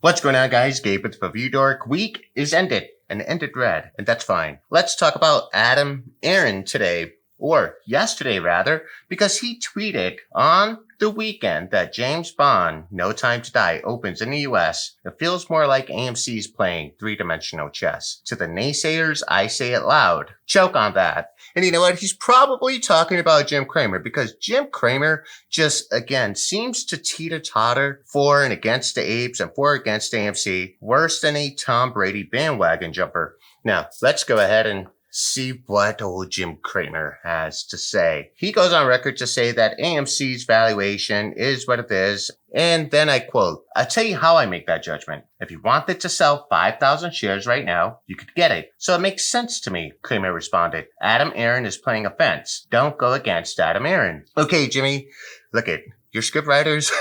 What's going on, guys? Gabe with the Review Dork. Week is ended, and ended red, and that's fine. Let's talk about Aron today, or yesterday rather, because he tweeted on the weekend that James Bond, No Time to Die opens in the US. It feels more like AMC's playing three-dimensional chess. To the naysayers, I say it loud. Choke on that. And you know what? He's probably talking about Jim Cramer because Jim Cramer just, again, seems to teeter-totter for and against the apes and for against AMC worse than a Tom Brady bandwagon jumper. Now, let's go ahead and see what old Jim Cramer has to say. He goes on record to say that AMC's valuation is what it is. And then I quote, "I'll tell you how I make that judgment. If you wanted to sell 5,000 shares right now, you could get it. So it makes sense to me," Cramer responded. Aron is playing a fence. Don't go against Aron. Okay, Jimmy, look it. Your script writers,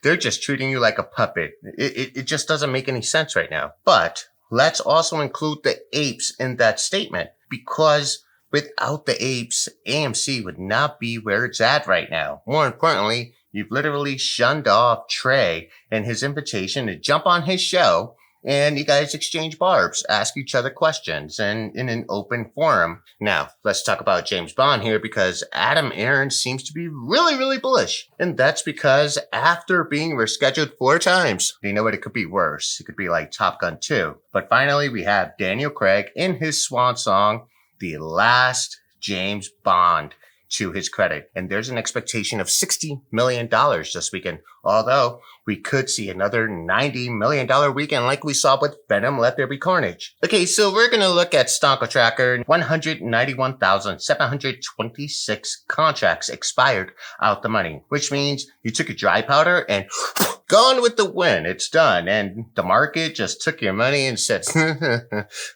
they're just treating you like a puppet. It just doesn't make any sense right now. But let's also include the apes in that statement, because without the apes, AMC would not be where it's at right now. More importantly, you've literally shunned off Trey and his invitation to jump on his show, and you guys exchange barbs, ask each other questions, and in an open forum. Now, let's talk about James Bond here, because Aron seems to be really bullish. And that's because after being rescheduled 4 times, you know what, it could be worse. It could be like Top Gun 2. But finally, we have Daniel Craig in his swan song, the last James Bond, to his credit. And there's an expectation of $60 million this weekend. Although we could see another $90 million weekend like we saw with Venom Let There Be Carnage. Okay, so we're going to look at Stonko Tracker. 191,726 contracts expired out the money, which means you took your dry powder and gone with the wind. It's done. And the market just took your money and said,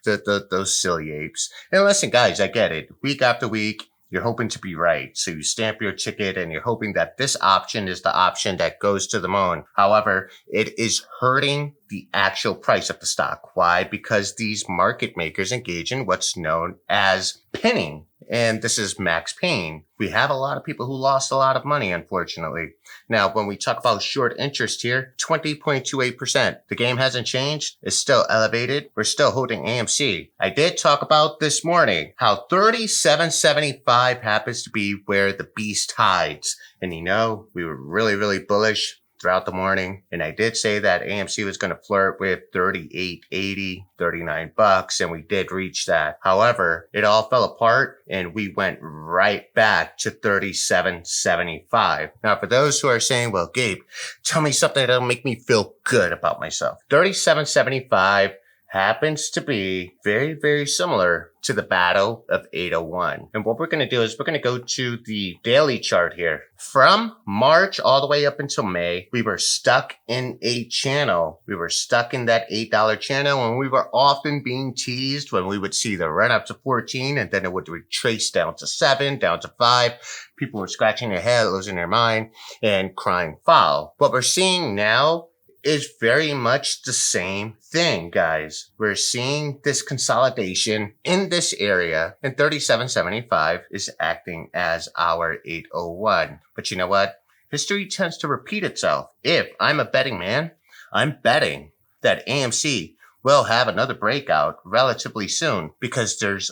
those silly apes. And listen, guys, I get it. Week after week, you're hoping to be right. So you stamp your ticket and you're hoping that this option is the option that goes to the moon. However, it is hurting the actual price of the stock. Why? Because these market makers engage in what's known as pinning. And this is max pain. We have a lot of people who lost a lot of money, unfortunately. Now, when we talk about short interest here, 20.28%. The game hasn't changed. It's still elevated. We're still holding AMC. I did talk about this morning how 37.75 happens to be where the beast hides. And you know, we were really bullish throughout the morning. And I did say that AMC was going to flirt with 38.80, $39, and we did reach that. However, it all fell apart and we went right back to 37.75. Now, for those who are saying, well, Gabe, tell me something that'll make me feel good about myself. 37.75 happens to be very similar to the Battle of 801. And what we're going to do is we're going to go to the daily chart here. From March all the way up until May, we were stuck in a channel. We were stuck in that $8 channel, and we were often being teased when we would see the run up to 14, and then it would retrace down to 7, down to 5. People were scratching their head, losing their mind, and crying foul. What we're seeing now is very much the same thing, guys. We're seeing this consolidation in this area, and 37.75 is acting as our 801. But you know what? History tends to repeat itself. If I'm a betting man, I'm betting that AMC will have another breakout relatively soon, because there's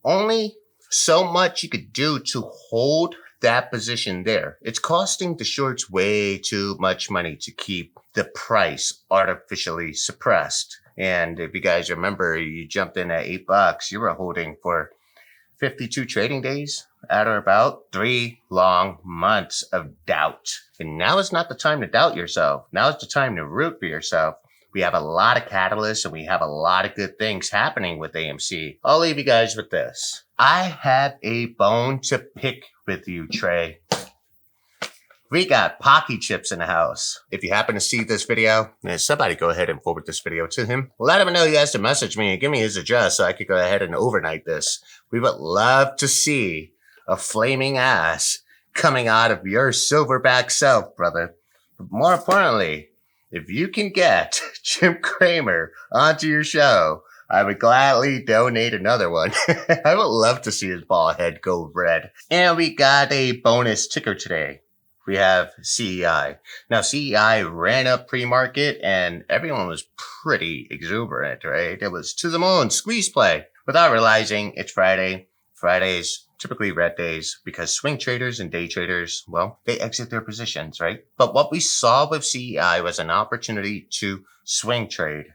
only so much you could do to hold that position there. It's costing the shorts way too much money to keep the price artificially suppressed. And if you guys remember, you jumped in at $8, you were holding for 52 trading days at or about 3 long months of doubt. And now is not the time to doubt yourself. Now is the time to root for yourself. We have a lot of catalysts and we have a lot of good things happening with AMC. I'll leave you guys with this. I have a bone to pick with you, Trey. We got Pocky Chips in the house. If you happen to see this video, somebody go ahead and forward this video to him. Let him know he has to message me and give me his address so I could go ahead and overnight this. We would love to see a flaming ass coming out of your silverback self, brother. But more importantly, if you can get Jim Cramer onto your show, I would gladly donate another one. I would love to see his bald head go red. And we got a bonus ticker today. we have CEI. Now, CEI ran up pre-market and everyone was pretty exuberant, right? It was to the moon, squeeze play, without realizing it's Friday. Fridays, typically red days, because swing traders and day traders, well, they exit their positions, right? But what we saw with CEI was an opportunity to swing trade.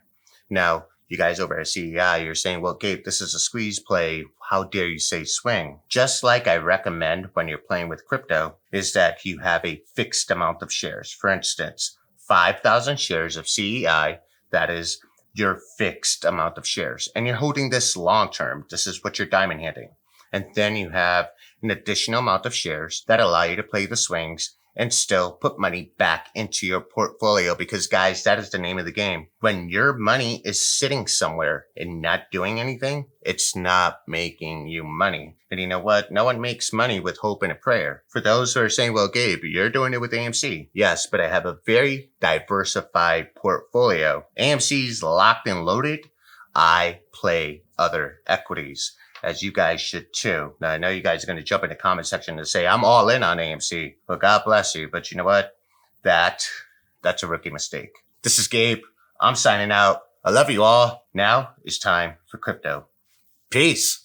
Now, you guys over at CEI, you're saying, well, Gabe, this is a squeeze play. How dare you say swing? Just like I recommend when you're playing with crypto, is that you have a fixed amount of shares. For instance, 5,000 shares of CEI, that is your fixed amount of shares. And you're holding this long term. This is what you're diamond handing. And then you have an additional amount of shares that allow you to play the swings and still put money back into your portfolio. Because guys, that is the name of the game. When your money is sitting somewhere and not doing anything, it's not making you money. And you know what? No one makes money with hope and a prayer. For those who are saying, well, Gabe, you're doing it with AMC. Yes, but I have a very diversified portfolio. AMC's locked and loaded. I play other equities, as you guys should too. Now, I know you guys are going to jump in the comment section and say, I'm all in on AMC. Well, God bless you. But you know what? That's a rookie mistake. This is Gabe. I'm signing out. I love you all. Now it's time for crypto. Peace.